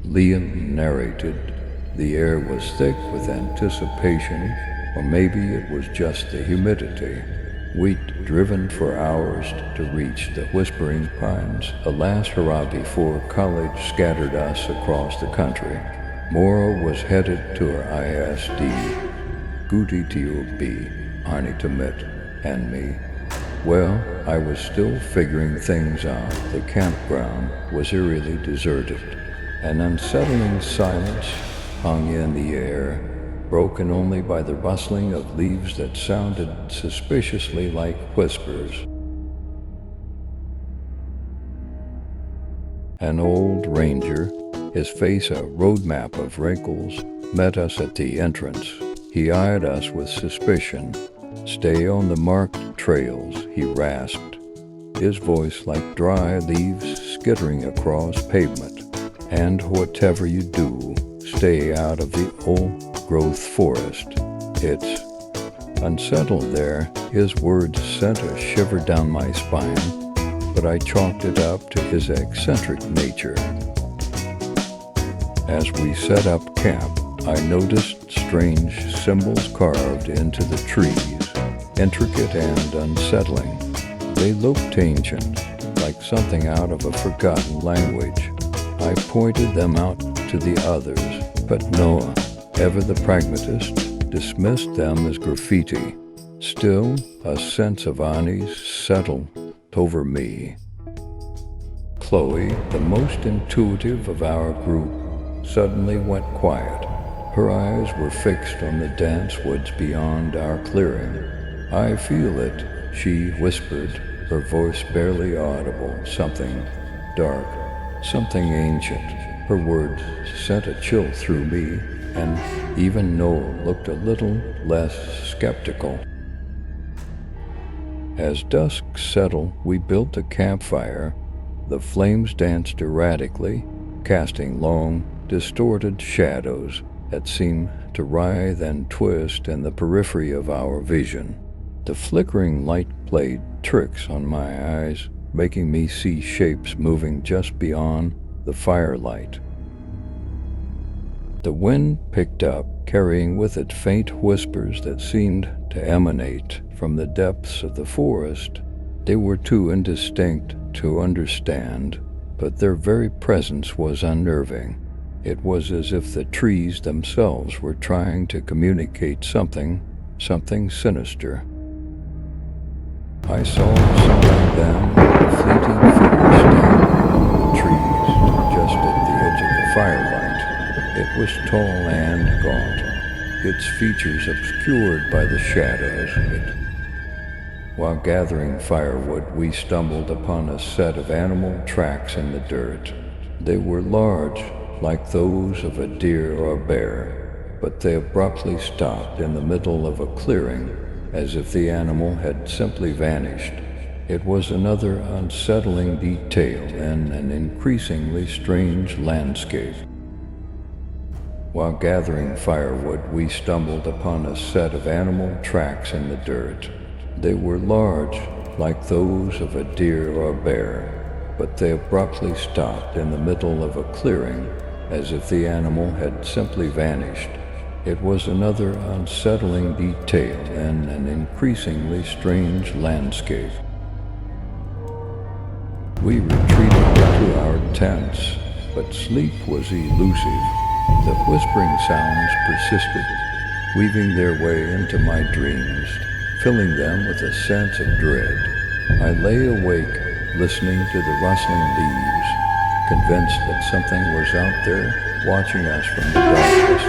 Liam narrated. The air was thick with anticipation, or maybe it was just the humidity. We'd driven for hours to reach the Whispering Pines, a last hurrah before college scattered us across the country. Maura was headed to her ISD, Goody to Arnie to Mitt, and me. Well, I was still figuring things out. The campground was eerily deserted. An unsettling silence hung in the air, broken only by the rustling of leaves that sounded suspiciously like whispers. An old ranger, his face a road map of wrinkles, met us at the entrance. He eyed us with suspicion. "Stay on the marked trails," he rasped, his voice like dry leaves skittering across pavement. "And whatever you do, stay out of the old-growth forest. It's unsettled there." His words sent a shiver down my spine, but I chalked it up to his eccentric nature. As we set up camp, I noticed strange symbols carved into the trees, intricate and unsettling. They looked ancient, like something out of a forgotten language. I pointed them out to the others, but Noah, ever the pragmatist, dismissed them as graffiti. Still, a sense of unease settled over me. Chloe, the most intuitive of our group, suddenly went quiet. Her eyes were fixed on the dense woods beyond our clearing. "I feel it," she whispered, her voice barely audible. "Something dark, something ancient." Her words sent a chill through me, and even Noel looked a little less skeptical. As dusk settled, we built a campfire. The flames danced erratically, casting long, distorted shadows that seemed to writhe and twist in the periphery of our vision. The flickering light played tricks on my eyes, making me see shapes moving just beyond the firelight. The wind picked up, carrying with it faint whispers that seemed to emanate from the depths of the forest. They were too indistinct to understand, but their very presence was unnerving. It was as if the trees themselves were trying to communicate something sinister. I saw something then, a fleeting figure standing among the trees, just at the edge of the firelight. It was tall and gaunt, its features obscured by the shadows of it. While gathering firewood, we stumbled upon a set of animal tracks in the dirt. They were large, like those of a deer or bear, but they abruptly stopped in the middle of a clearing, as if the animal had simply vanished. It was another unsettling detail in an increasingly strange landscape. While gathering firewood, we stumbled upon a set of animal tracks in the dirt. They were large, like those of a deer or bear, but they abruptly stopped in the middle of a clearing, as if the animal had simply vanished. It was another unsettling detail in an increasingly strange landscape. We retreated to our tents, but sleep was elusive. The whispering sounds persisted, weaving their way into my dreams, filling them with a sense of dread. I lay awake, listening to the rustling leaves, convinced that something was out there watching us from the darkness.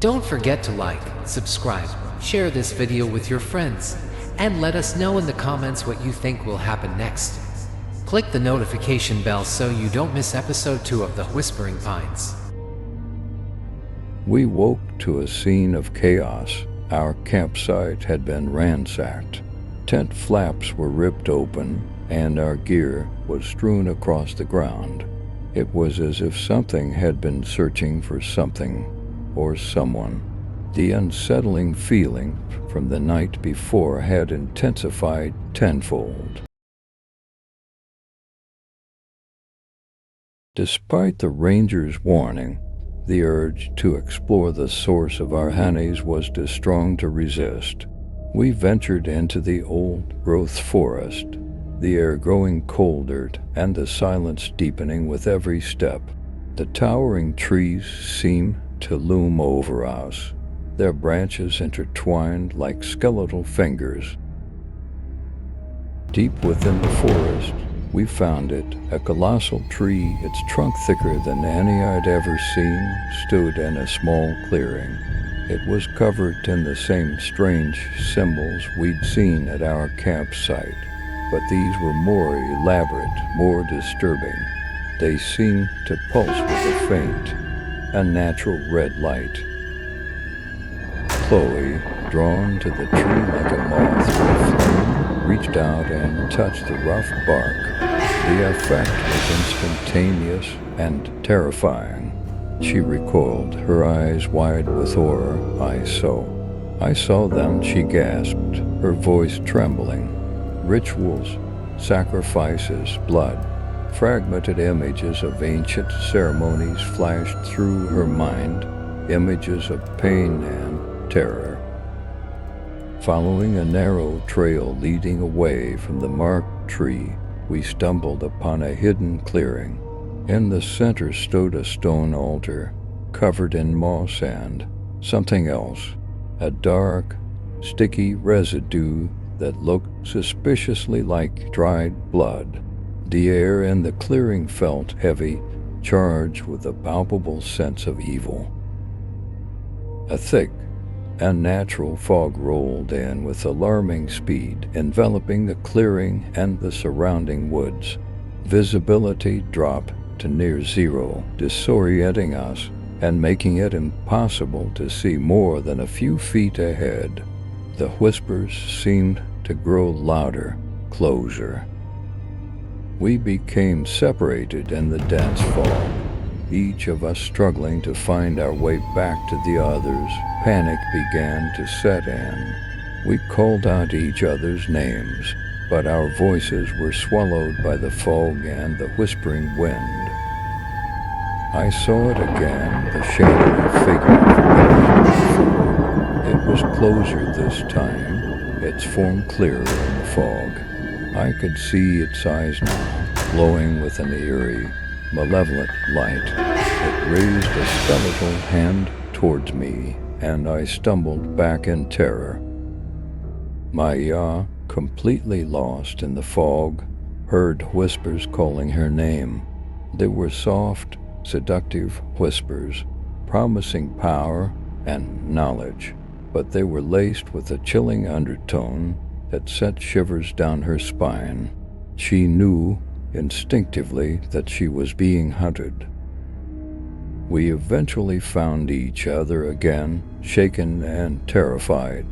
Don't forget to like, subscribe, share this video with your friends, and let us know in the comments what you think will happen next. Click the notification bell so you don't miss episode 2 of the Whispering Pines. We woke to a scene of chaos. Our campsite had been ransacked. Tent flaps were ripped open, and our gear was strewn across the ground. It was as if something had been searching for something or someone. The unsettling feeling from the night before had intensified tenfold. Despite the ranger's warning, the urge to explore the source of our haunties was too strong to resist. We ventured into the old-growth forest, the air growing colder and the silence deepening with every step. The towering trees seemed to loom over us, their branches intertwined like skeletal fingers. Deep within the forest, we found it, a colossal tree, its trunk thicker than any I'd ever seen, stood in a small clearing. It was covered in the same strange symbols we'd seen at our campsite, but these were more elaborate, more disturbing. They seemed to pulse with a faint, unnatural red light. Chloe, drawn to the tree like a moth to a flame, reached out and touched the rough bark. The effect was instantaneous and terrifying. She recoiled, her eyes wide with horror. I saw them, she gasped, her voice trembling. Rituals, sacrifices, blood. Fragmented images of ancient ceremonies flashed through her mind, images of pain and terror. Following a narrow trail leading away from the marked tree, we stumbled upon a hidden clearing. In the center stood a stone altar, covered in moss and something else, a dark, sticky residue that looked suspiciously like dried blood. The air in the clearing felt heavy, charged with a palpable sense of evil. A thick, unnatural fog rolled in with alarming speed, enveloping the clearing and the surrounding woods. Visibility dropped to near zero, disorienting us and making it impossible to see more than a few feet ahead. The whispers seemed to grow louder, closer. We became separated in the dense fog, each of us struggling to find our way back to the others. Panic began to set in. We called out each other's names, but our voices were swallowed by the fog and the whispering wind. I saw it again, the shadowy figure from the night before. It was closer this time, its form clearer in the fog. I could see its eyes now, glowing with an eerie, malevolent light. It raised a skeletal hand towards me, and I stumbled back in terror. Maya, completely lost in the fog, heard whispers calling her name. They were soft, seductive whispers, promising power and knowledge, but they were laced with a chilling undertone that sent shivers down her spine. She knew instinctively that she was being hunted. We eventually found each other again, shaken and terrified.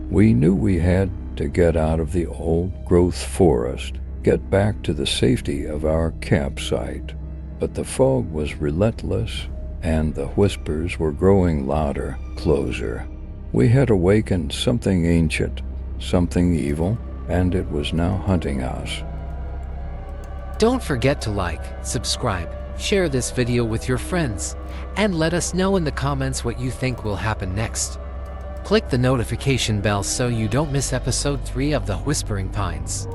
We knew we had to get out of the old-growth forest, get back to the safety of our campsite. But the fog was relentless, and the whispers were growing louder, closer. We had awakened something ancient, something evil, and it was now hunting us. Don't forget to like, subscribe, share this video with your friends, and let us know in the comments what you think will happen next. Click the notification bell so you don't miss episode 3 of the Whispering Pines.